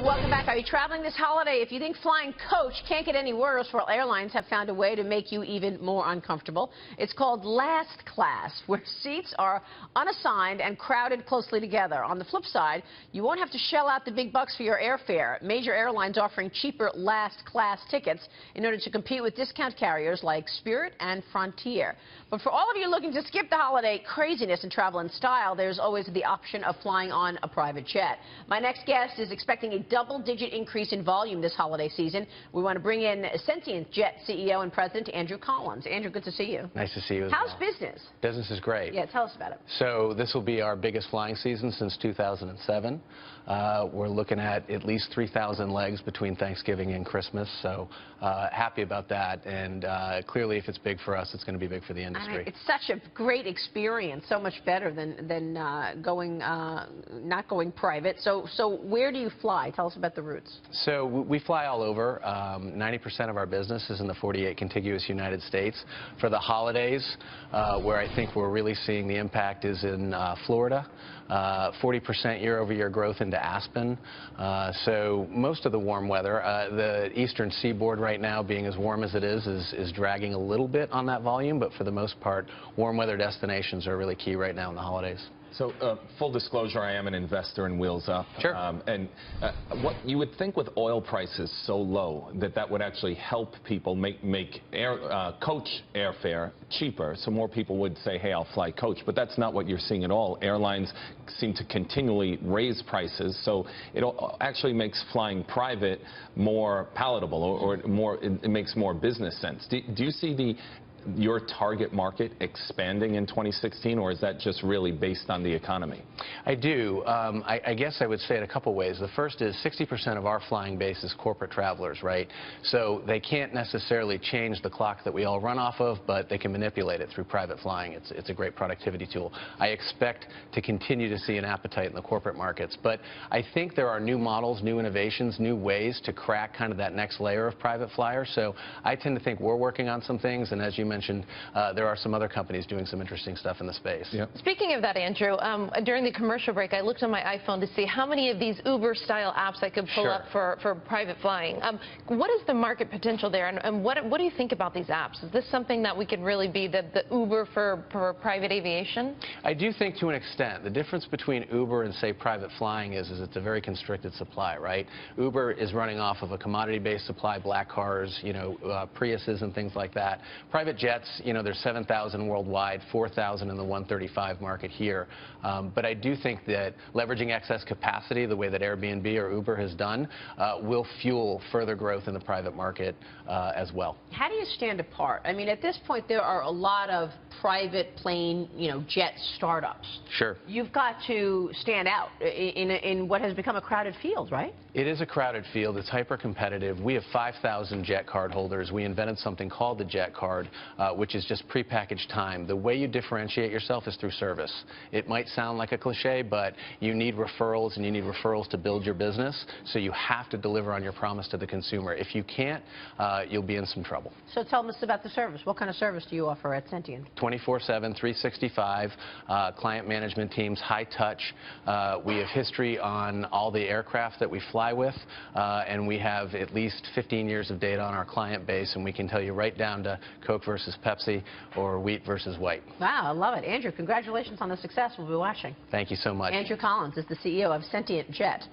Welcome back. Are you traveling this holiday? If you think flying coach can't get any worse, well, airlines have found a way to make you even more uncomfortable. It's called last class, where seats are unassigned and crowded closely together. On the flip side, you won't have to shell out the big bucks for your airfare. Major airlines offering cheaper last class tickets in order to compete with discount carriers like Spirit and Frontier. But for all of you looking to skip the holiday craziness and travel in style, there's always the option of flying on a private jet. My next guest is expecting a double-digit increase in volume this holiday season. We want to bring in Sentient Jet CEO and President Andrew Collins. Andrew, good to see you. Nice to see you as How's well. business? Business is great. Yeah, tell us about it. So this will be our biggest flying season since 2007. We're looking at least 3,000 legs between Thanksgiving and Christmas, so happy about that. And clearly, if it's big for us, it's going to be big for the industry. It's such a great experience, so much better than not going private. So where do you fly? Tell us about the routes. So we fly all over. 90% of our business is in the 48 contiguous United States. For the holidays, where I think we're really seeing the impact is in Florida. 40% year-over-year growth into Aspen. So most of the warm weather, the eastern seaboard right now being as warm as it is dragging a little bit on that volume, but for the most part, warm weather destinations are really key right now in the holidays. So, full disclosure, I am an investor in Wheels Up. Sure. What you would think with oil prices so low that would actually help people make coach airfare cheaper, so more people would say, hey, I'll fly coach. But that's not what you're seeing at all. Airlines seem to continually raise prices, so it actually makes flying private more palatable, or it makes more business sense. Do you see your target market expanding in 2016, or is that just really based on the economy? I do. I guess I would say it a couple ways. The first is 60% of our flying base is corporate travelers, right? So they can't necessarily change the clock that we all run off of, but they can manipulate it through private flying. It's a great productivity tool. I expect to continue to see an appetite in the corporate markets, but I think there are new models, new innovations, new ways to crack kind of that next layer of private flyers. So I tend to think we're working on some things, and as you mentioned, there are some other companies doing some interesting stuff in the space. Yep. Speaking of that, Andrew, during the commercial break, I looked on my iPhone to see how many of these Uber-style apps I could pull up for private flying. What is the market potential there, and what do you think about these apps? Is this something that we could really be the Uber for private aviation? I do think to an extent. The difference between Uber and, say, private flying is it's a very constricted supply, right? Uber is running off of a commodity-based supply, black cars, Priuses and things like that. Private jets, there's 7,000 worldwide, 4,000 in the 135 market here. But I do think that leveraging excess capacity, the way that Airbnb or Uber has done, will fuel further growth in the private market as well. How do you stand apart? I mean, at this point, there are a lot of private plane, jet startups. Sure. You've got to stand out in what has become a crowded field, right? It is a crowded field. It's hyper-competitive. We have 5,000 jet card holders. We invented something called the jet card, which is just prepackaged time. The way you differentiate yourself is through service. It might sound like a cliche, but you need referrals, and you need referrals to build your business, so you have to deliver on your promise to the consumer. If you can't, you'll be in some trouble. So tell us about the service. What kind of service do you offer at Sentient? 24/7, 365, client management teams, high touch. We have history on all the aircraft that we fly with, and we have at least 15 years of data on our client base, and we can tell you right down to Coke versus Pepsi or wheat versus white. Wow, I love it. Andrew, congratulations on the success. We'll be watching. Thank you so much. Andrew Collins is the CEO of Sentient Jet.